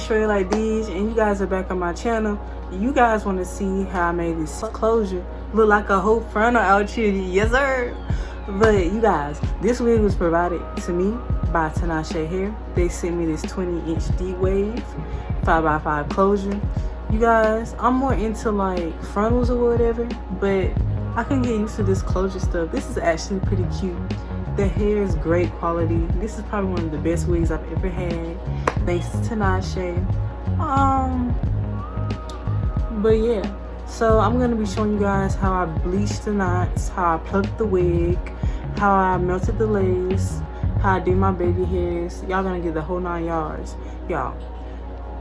straight like these and you guys are back on my channel, you guys want to see how I made this closure look like a whole frontal out here. Yes sir. But you guys, this wig was provided to me by Tinashe Hair. They sent me this 20-inch deep wave 5x5 closure. You guys, I'm more into like frontals or whatever, but I can get used to this closure stuff. This is actually pretty cute. The hair is great quality. This is probably one of the best wigs I've ever had, thanks to Tinashe. But yeah, so I'm gonna be showing you guys how I bleached the knots, how I plucked the wig, how I melted the lace, how I did my baby hairs. Y'all gonna get the whole 9 yards. Y'all,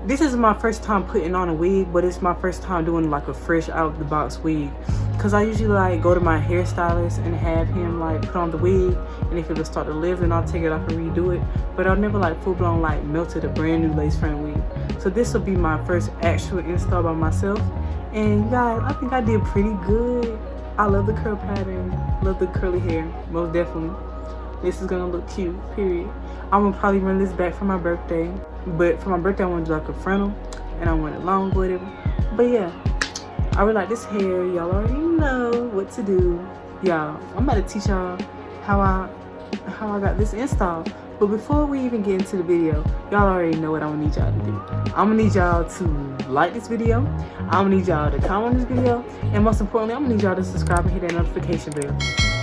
this is my first time putting on a wig, but it's my first time doing like a fresh out of the box wig, because I usually like go to my hairstylist and have him like put on the wig, and if it will start to lift, then I'll take it off and redo it. But I've never like full blown like melted a brand new lace front wig. So this will be my first actual install by myself, and you guys, I think I did pretty good. I love the curl pattern, love the curly hair, most definitely. This is gonna look cute, period. I'm gonna probably run this back for my birthday, but for my birthday I want to do like a frontal, and I want it long, whatever. But yeah, I really like this hair. Y'all already know what to do. Y'all, I'm about to teach y'all how I got this installed. But before we even get into the video, y'all already know what I'm gonna need y'all to do. I'm gonna need y'all to like this video. I'm gonna need y'all to comment on this video, and most importantly, I'm gonna need y'all to subscribe and hit that notification bell.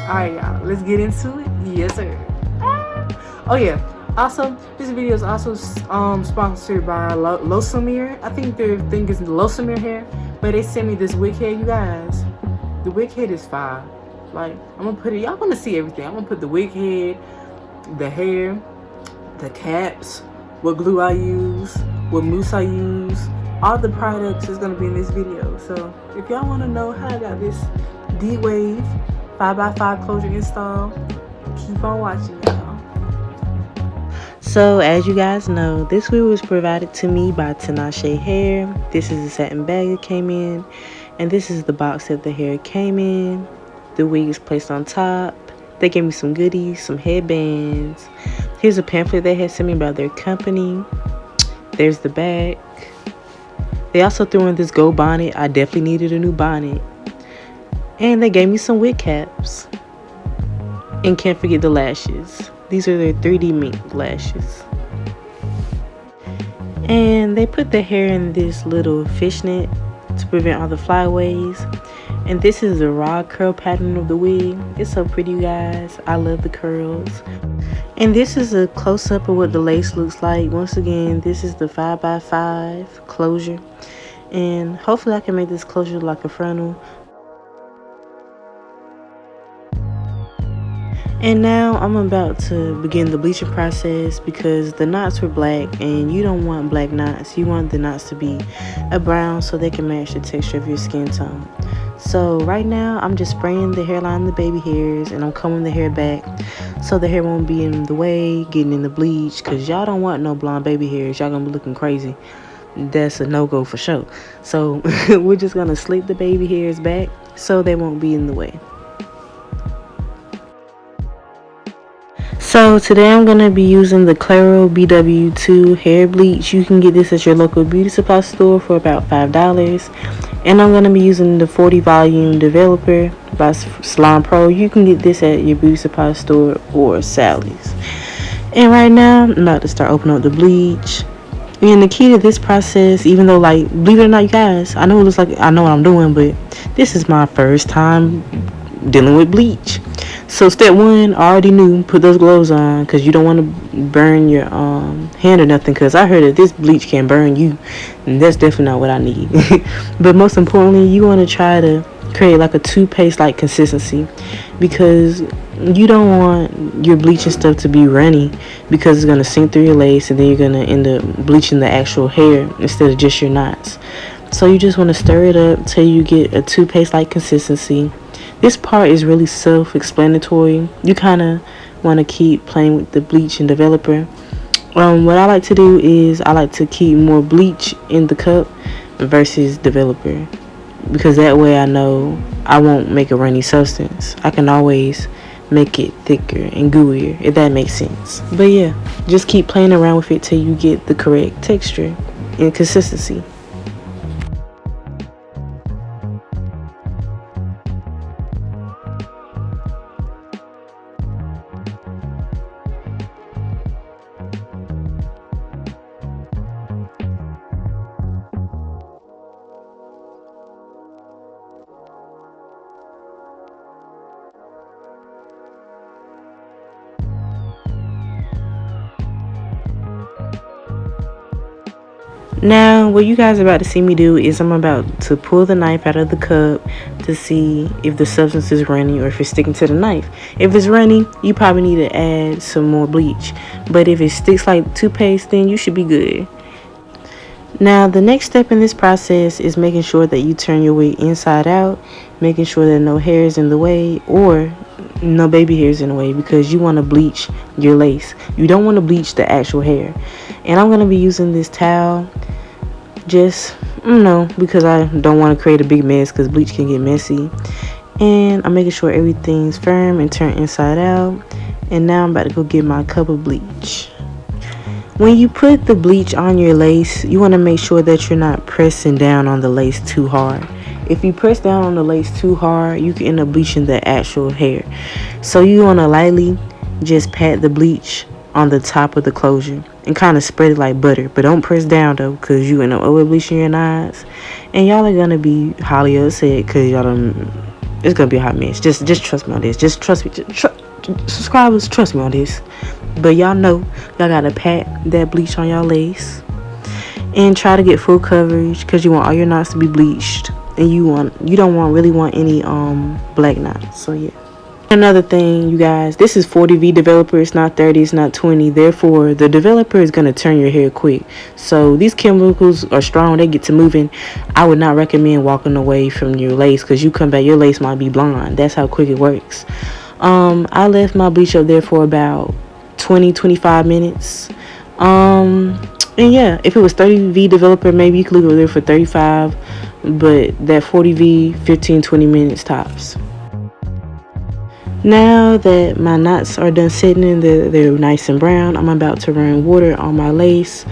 Alright y'all, let's get into it. Yes sir. Oh yeah, also this video is also sponsored by Lace Closure. I think their thing is Lace Closure Hair, but they sent me this wig head. You guys, the wig head is fire. Like, I'm gonna put it, y'all gonna see everything. I'm gonna put the wig head, the hair, the caps, what glue I use, what mousse I use, all the products is gonna be in this video. So if y'all wanna know how I got this D-Wave 5x5 closure install, keep on watching, y'all. So as you guys know, this wig was provided to me by Tinashe Hair. This is the satin bag it came in, and this is the box that the hair came in. The wig is placed on top. They gave me some goodies, some headbands. Here's a pamphlet they had sent me by their company. There's the back. They also threw in this gold bonnet. I definitely needed a new bonnet. And they gave me some wig caps. And can't forget the lashes. These are their 3D mink lashes. And they put the hair in this little fishnet to prevent all the flyaways. And this is the raw curl pattern of the wig. It's so pretty, you guys. I love the curls. And this is a close-up of what the lace looks like. Once again, this is the 5x5 closure. And hopefully I can make this closure like a frontal. And now I'm about to begin the bleaching process, because the knots were black and you don't want black knots. You want the knots to be a brown so they can match the texture of your skin tone. So right now I'm just spraying the hairline, the baby hairs, and I'm combing the hair back so the hair won't be in the way, getting in the bleach, because y'all don't want no blonde baby hairs. Y'all gonna be looking crazy. That's a no-go for sure. So we're just gonna slick the baby hairs back so they won't be in the way. So today I'm going to be using the Claro BW2 hair bleach. You can get this at your local beauty supply store for about $5. And I'm going to be using the 40 volume developer by Salon Pro. You can get this at your beauty supply store or Sally's. And right now I'm about to start opening up the bleach. And the key to this process, even though, like, believe it or not, you guys, I know it looks like I know what I'm doing, but this is my first time dealing with bleach. So step one, I already knew, put those gloves on, because you don't want to burn your hand or nothing, because I heard that this bleach can burn you, and that's definitely not what I need. But most importantly, you want to try to create like a toothpaste like consistency, because you don't want your bleaching stuff to be runny, because it's going to sink through your lace, and then you're going to end up bleaching the actual hair instead of just your knots. So you just want to stir it up till you get a toothpaste like consistency. This part is really self-explanatory. You kind of want to keep playing with the bleach and developer. What I like to do is I like to keep more bleach in the cup versus developer, because that way I know I won't make a runny substance. I can always make it thicker and gooier, if that makes sense. But yeah, just keep playing around with it till you get the correct texture. in consistency. Now, what you guys are about to see me do is I'm about to pull the knife out of the cup to see if the substance is runny or if it's sticking to the knife. If it's runny, you probably need to add some more bleach. But if it sticks like toothpaste, then you should be good. Now, the next step in this process is making sure that you turn your wig inside out, making sure that no hair is in the way or no baby hairs in the way, because you want to bleach your lace. You don't want to bleach the actual hair. And I'm going to be using this towel just, because I don't want to create a big mess, because bleach can get messy. And I'm making sure everything's firm and turned inside out. And now I'm about to go get my cup of bleach. When you put the bleach on your lace, you want to make sure that you're not pressing down on the lace too hard. If you press down on the lace too hard, you can end up bleaching the actual hair. So you want to lightly just pat the bleach on the top of the closure and kind of spread it like butter. But don't press down though, because you end up over bleaching your knots. And y'all are going to be highly upset because it's going to be a hot mess. Just trust me on this. Just trust me. Subscribers, trust me on this. But y'all know y'all gotta pat that bleach on y'all lace and try to get full coverage, because you want all your knots to be bleached, and you don't really want any black knots. So yeah. Another thing, you guys, this is 40V developer. It's not 30, it's not 20. Therefore, the developer is gonna turn your hair quick. So these chemicals are strong. They get to moving. I would not recommend walking away from your lace, because you come back, your lace might be blonde. That's how quick it works. I left my bleach up there for about 20-25 minutes. And yeah, if it was 30V developer, maybe you could leave it there for 35, but that 40V 15-20 minutes tops. Now that my knots are done sitting in, they're nice and brown, I'm about to run water on my lace.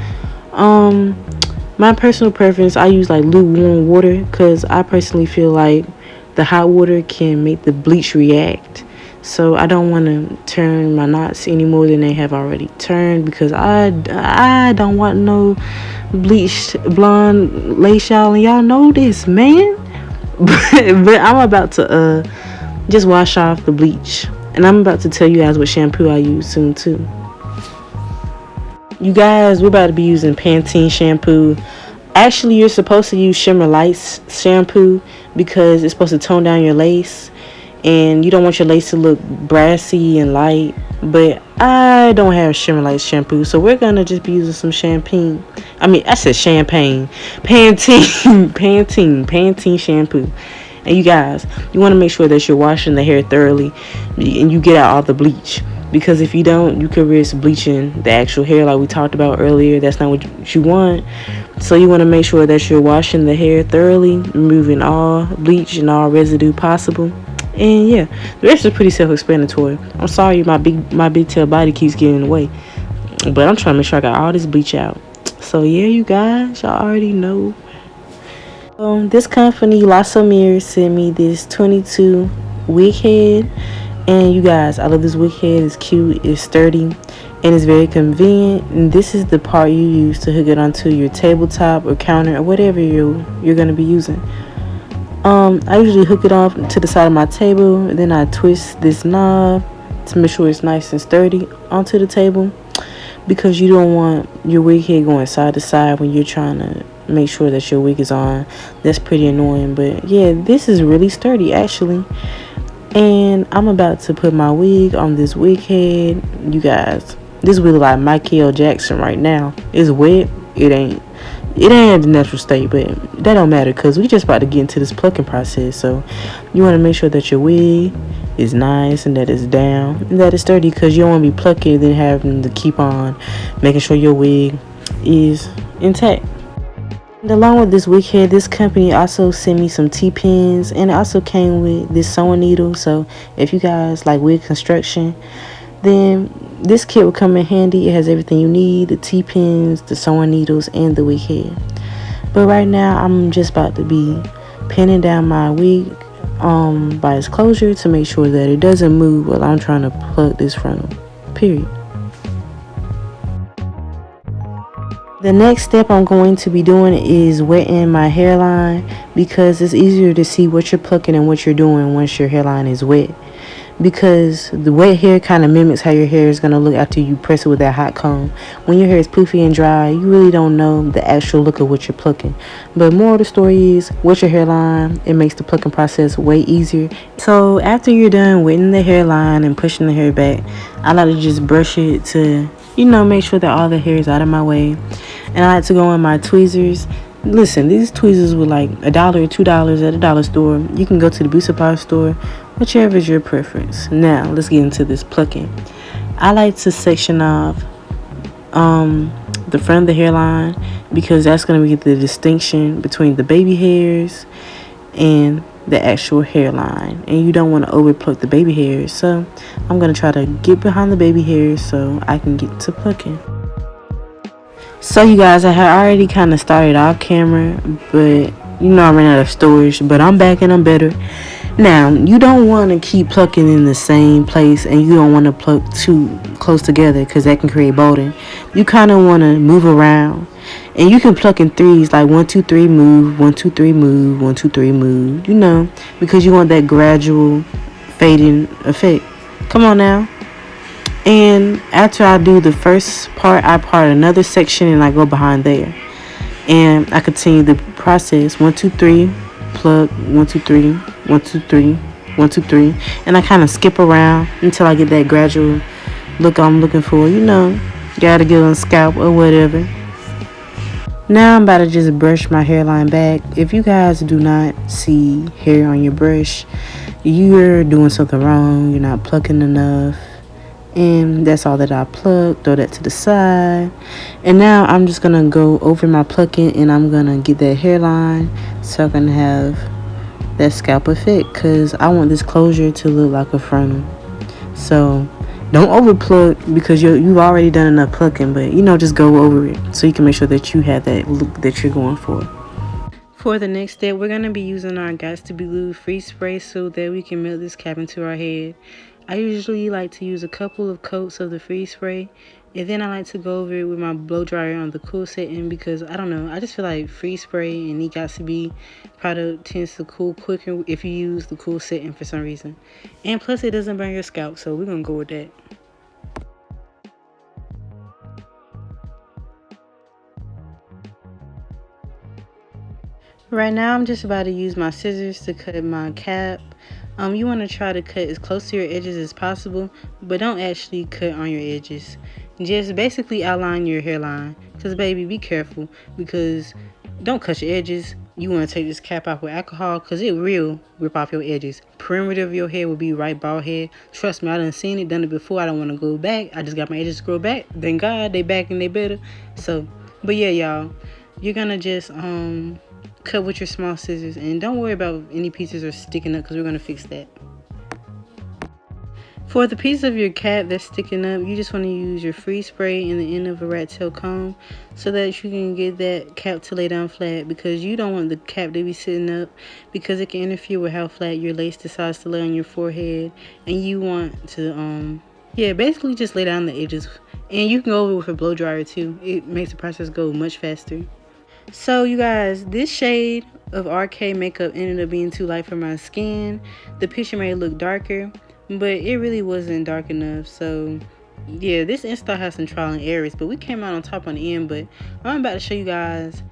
My personal preference, I use like lukewarm water, because I personally feel like the hot water can make the bleach react. So I don't want to turn my knots any more than they have already turned, because I don't want no bleached blonde lace, y'all, and y'all know this, man. But I'm about to just wash off the bleach, and I'm about to tell you guys what shampoo I use soon too. You guys, we're about to be using Pantene shampoo. Actually, you're supposed to use Shimmer Lights shampoo, because it's supposed to tone down your lace. And you don't want your lace to look brassy and light. But I don't have Shimmer Lights shampoo, so we're gonna just be using some champagne. I said champagne. Pantene shampoo. And you guys, you want to make sure that you're washing the hair thoroughly and you get out all the bleach. Because if you don't, you could risk bleaching the actual hair like we talked about earlier. That's not what you want. So you want to make sure that you're washing the hair thoroughly, removing all bleach and all residue possible. And yeah, the rest is pretty self-explanatory. I'm sorry my big tail body keeps getting in the way, but I'm trying to make sure I got all this bleach out. So yeah, you guys, y'all already know. This company, Lace sent me this 22 wig head. And you guys, I love this wig head. It's cute, it's sturdy, and it's very convenient. And this is the part you use to hook it onto your tabletop or counter or whatever you're going to be using. I usually hook it off to the side of my table, and then I twist this knob to make sure it's nice and sturdy onto the table, because you don't want your wig head going side to side when you're trying to make sure that your wig is on. That's pretty annoying. But yeah, this is really sturdy actually. And I'm about to put my wig on this wig head. You guys, this wig like Michael Jackson right now. It's wet. It ain't the natural state, but that don't matter, because we just about to get into this plucking process. So you want to make sure that your wig is nice and that it's down and that it's sturdy, because you don't want to be plucking and then having to keep on making sure your wig is intact. And along with this wig head, this company also sent me some T-pins, and it also came with this sewing needle. So if you guys like wig construction, then this kit will come in handy. It has everything you need: the T-pins, the sewing needles, and the wig head. But right now I'm just about to be pinning down my wig by its closure to make sure that it doesn't move while I'm trying to plug this frontal, period. The next step I'm going to be doing is wetting my hairline, because it's easier to see what you're plucking and what you're doing once your hairline is wet, because the wet hair kind of mimics how your hair is going to look after you press it with that hot comb. When your hair is poofy and dry, you really don't know the actual look of what you're plucking. But more of the story is, wet your hairline. It makes the plucking process way easier. So after you're done wetting the hairline and pushing the hair back, I like to just brush it to, make sure that all the hair is out of my way. And I like to go in my tweezers. Listen, these tweezers were like $1 or $2 at a dollar store. You can go to the beauty supply store, whichever is your preference. Now, let's get into this plucking. I like to section off the front of the hairline, because that's going to be the distinction between the baby hairs and the actual hairline. And you don't want to over pluck the baby hairs. So I'm going to try to get behind the baby hairs so I can get to plucking. So you guys, I had already kind of started off camera, but I ran out of storage, but I'm back and I'm better. Now, you don't want to keep plucking in the same place, and you don't want to pluck too close together, because that can create bolding. You kind of want to move around, and you can pluck in threes, like 1 2 3 move, 1 2 3 move, 1 2 3 move, because you want that gradual fading effect. Come on now. And after I do the first part, I part another section and I go behind there. And I continue the process. 1 2 3, plug, 1 2 3, 1 2 3, 1 2 3. And I kind of skip around until I get that gradual look I'm looking for. Gotta get on scalp or whatever. Now I'm about to just brush my hairline back. If you guys do not see hair on your brush, you're doing something wrong. You're not plucking enough. And that's all that I plucked. Throw that to the side. And now I'm just going to go over my plucking, and I'm going to get that hairline so I can have that scalp effect, because I want this closure to look like a frontal. So don't over pluck, because you've already done enough plucking, but just go over it so you can make sure that you have that look that you're going for. For the next step, we're going to be using our Gots to Be Glued freeze spray so that we can melt this cap into our head. I usually like to use a couple of coats of the freeze spray, and then I like to go over it with my blow dryer on the cool setting, because I don't know, I just feel like freeze spray and the Gots to Be product tends to cool quicker if you use the cool setting for some reason. And plus it doesn't burn your scalp, so we're going to go with that. Right now I'm just about to use my scissors to cut my cap. You want to try to cut as close to your edges as possible, but don't actually cut on your edges. Just basically outline your hairline, because baby, be careful, because don't cut your edges. You want to take this cap off with alcohol, because it will rip off your edges. Perimeter of your hair will be right bald head. Trust me, I done seen it, done it before. I don't want to go back. I just got my edges to grow back. Thank God they back and they better. So, but yeah, y'all, you're gonna just cut with your small scissors, and don't worry about any pieces are sticking up, because we're going to fix that. For the piece of your cap that's sticking up, you just want to use your freeze spray in the end of a rat tail comb so that you can get that cap to lay down flat, because you don't want the cap to be sitting up, because it can interfere with how flat your lace decides to lay on your forehead. And you want to basically just lay down the edges, and you can go over with a blow dryer too. It makes the process go much faster. So you guys, this shade of RK makeup ended up being too light for my skin. The picture made it look darker, but it really wasn't dark enough. So yeah, this install has some trial and errors, but we came out on top on the end. But I'm about to show you guys.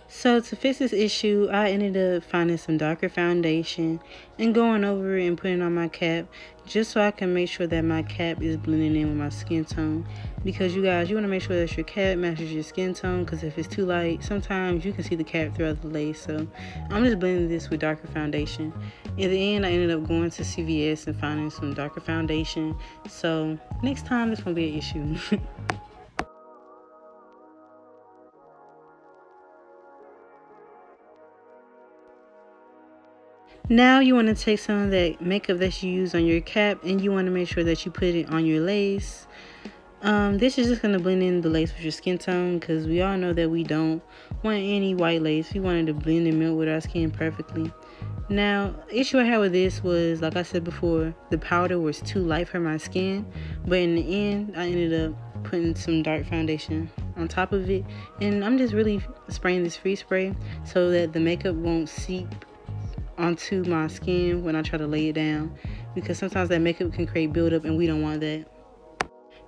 So to fix this issue, I ended up finding some darker foundation and going over it and putting on my cap, just so I can make sure that my cap is blending in with my skin tone. Because you guys, you want to make sure that your cap matches your skin tone, because if it's too light, sometimes you can see the cap throughout the lace. So I'm just blending this with darker foundation. In the end, I ended up going to CVS and finding some darker foundation. So next time, this won't be an issue. Now you want to take some of that makeup that you use on your cap and you want to make sure that you put it on your lace. This is just going to blend in the lace with your skin tone because we all know that we don't want any white lace. We wanted to blend and melt with our skin perfectly. Now, the issue I had with this was, like I said before, the powder was too light for my skin. But in the end, I ended up putting some dark foundation on top of it. And I'm just really spraying this free spray so that the makeup won't seep onto my skin when I try to lay it down. Because sometimes that makeup can create buildup and we don't want that.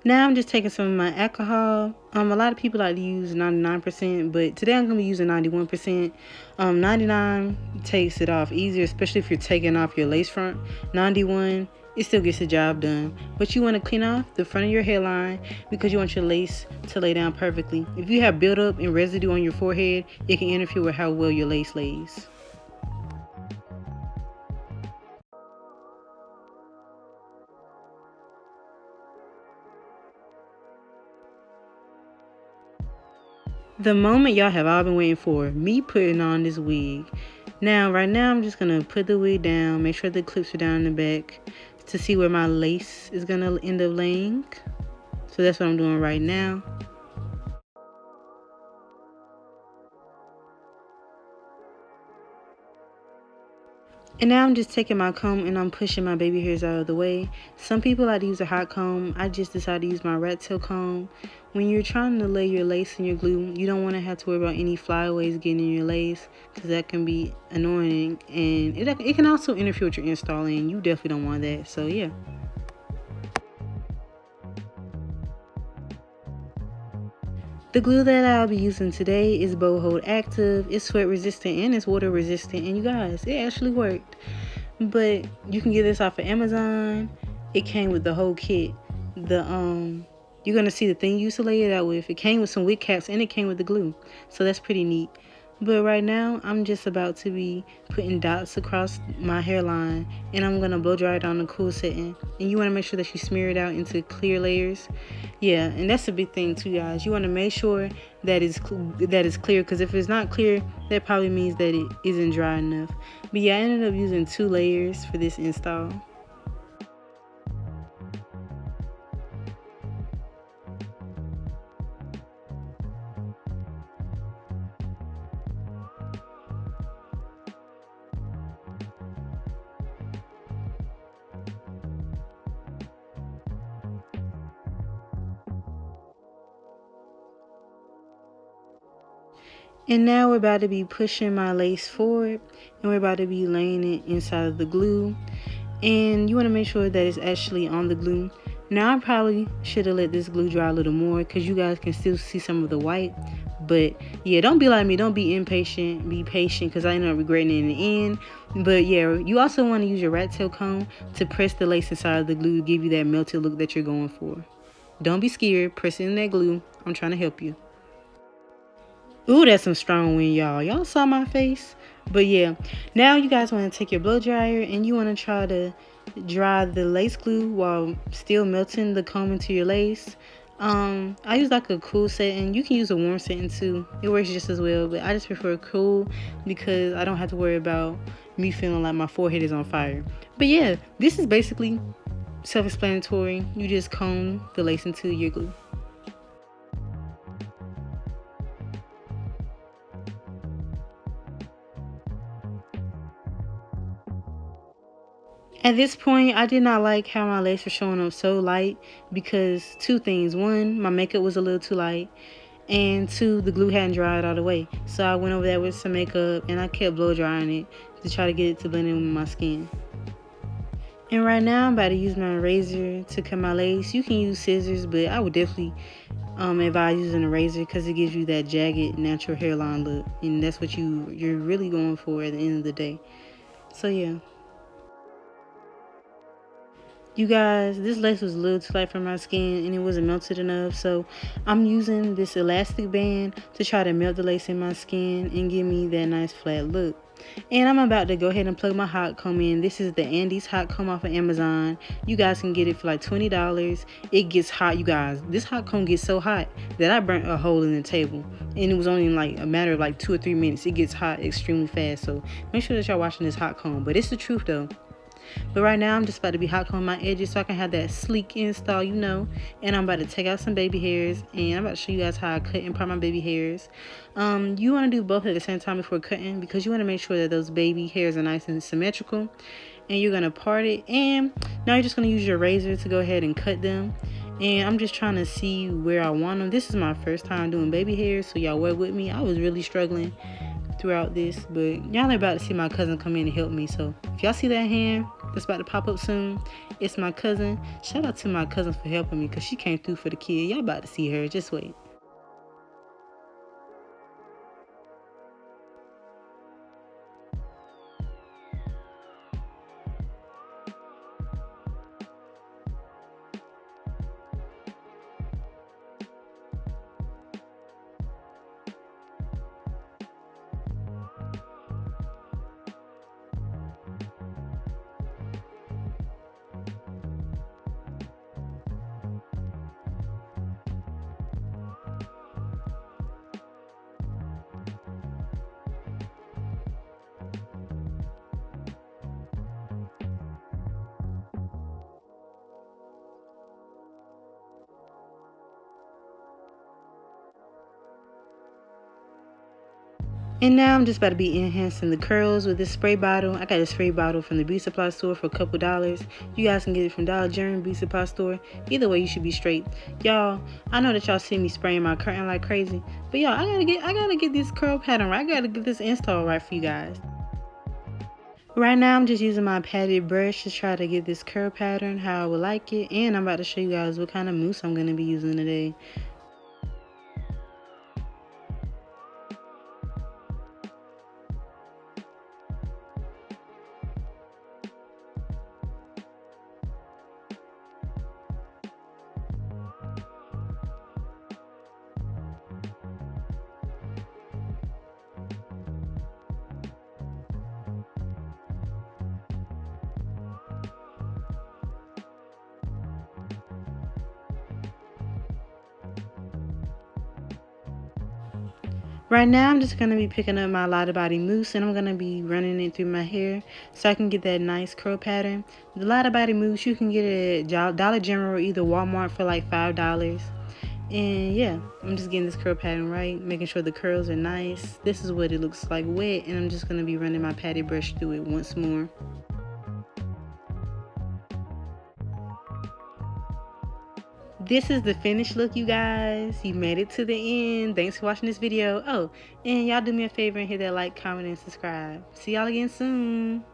Now I'm just taking some of my alcohol. A lot of people like to use 99%, but today I'm going to be using 91%. 99 takes it off easier, especially if you're taking off your lace front. 91, it still gets the job done. But you want to clean off the front of your hairline because you want your lace to lay down perfectly. If you have buildup and residue on your forehead, it can interfere with how well your lace lays. The moment y'all have all been waiting for, me putting on this wig. Now, right now, I'm just going to put the wig down, make sure the clips are down in the back to see where my lace is going to end up laying. So that's what I'm doing right now. And now I'm just taking my comb and I'm pushing my baby hairs out of the way. Some people like to use a hot comb. I just decided to use my rat tail comb. When you're trying to lay your lace and your glue, you don't want to have to worry about any flyaways getting in your lace because that can be annoying. And it can also interfere with your install and you definitely don't want that. So yeah. The glue that I'll be using today is Bow Hold Active. It's sweat resistant and it's water resistant. And you guys, it actually worked. But you can get this off of Amazon. It came with the whole kit. You're gonna see the thing you used to lay it out with. It came with some wig caps and it came with the glue. So that's pretty neat. But right now, I'm just about to be putting dots across my hairline and I'm going to blow dry it on a cool setting. And you want to make sure that you smear it out into clear layers. Yeah, and that's a big thing too, guys. You want to make sure that it's clear because if it's not clear, that probably means that it isn't dry enough. But yeah, I ended up using 2 layers for this install. And now we're about to be pushing my lace forward and we're about to be laying it inside of the glue. And you want to make sure that it's actually on the glue. Now I probably should have let this glue dry a little more because you guys can still see some of the white. But yeah, don't be like me. Don't be impatient. Be patient because I ended up regretting it in the end. But yeah, you also want to use your rat tail comb to press the lace inside of the glue to give you that melted look that you're going for. Don't be scared. Press in that glue. I'm trying to help you. Ooh, that's some strong wind, y'all. Y'all saw my face? But yeah, now you guys want to take your blow dryer and you want to try to dry the lace glue while still melting the comb into your lace. I use like a cool setting. You can use a warm setting too. It works just as well, but I just prefer cool because I don't have to worry about me feeling like my forehead is on fire. But yeah, this is basically self-explanatory. You just comb the lace into your glue. At this point, I did not like how my lace was showing up so light because 2 things. 1, my makeup was a little too light. And 2, the glue hadn't dried all the way. So I went over there with some makeup and I kept blow drying it to try to get it to blend in with my skin. And right now I'm about to use my razor to cut my lace. You can use scissors, but I would definitely advise using a razor because it gives you that jagged natural hairline look. And that's what you're really going for at the end of the day. So yeah. You guys, this lace was a little too light for my skin and it wasn't melted enough. So I'm using this elastic band to try to melt the lace in my skin and give me that nice flat look. And I'm about to go ahead and plug my hot comb in. This is the Andes hot comb off of Amazon. You guys can get it for like $20. It gets hot, you guys. This hot comb gets so hot that I burnt a hole in the table. And it was only like a matter of like 2 or 3 minutes. It gets hot extremely fast. So make sure that y'all watching this hot comb. But it's the truth though. But right now, I'm just about to be hot combing my edges so I can have that sleek install, you know. And I'm about to take out some baby hairs. And I'm about to show you guys how I cut and part my baby hairs. You want to do both at the same time before cutting, because you want to make sure that those baby hairs are nice and symmetrical. And you're going to part it. And now you're just going to use your razor to go ahead and cut them. And I'm just trying to see where I want them. This is my first time doing baby hairs, so y'all work with me. I was really struggling throughout this, but y'all are about to see my cousin come in and help me. So if y'all see that hand that's about to pop up soon, it's my cousin. Shout out to my cousin for helping me, because she came through for the kid. Y'all about to see her. Just wait. And now I'm just about to be enhancing the curls with this spray bottle. I got a spray bottle from the beauty supply store for a couple dollars. You guys can get it from Dollar General beauty supply store. Either way, you should be straight. Y'all, I know that y'all see me spraying my curtain like crazy, but y'all, I gotta get this curl pattern right. I gotta get this install right for you guys. Right now, I'm just using my padded brush to try to get this curl pattern how I would like it. And I'm about to show you guys what kind of mousse I'm gonna be using today. Right now, I'm just going to be picking up my Lotta Body mousse, and I'm going to be running it through my hair so I can get that nice curl pattern. The Lotta Body mousse, you can get it at Dollar General or either Walmart for like $5. And yeah, I'm just getting this curl pattern right, making sure the curls are nice. This is what it looks like wet, and I'm just going to be running my padded brush through it once more. This is the finished look, you guys. You made it to the end. Thanks for watching this video. Oh, and y'all do me a favor and hit that like, comment, and subscribe. See y'all again soon.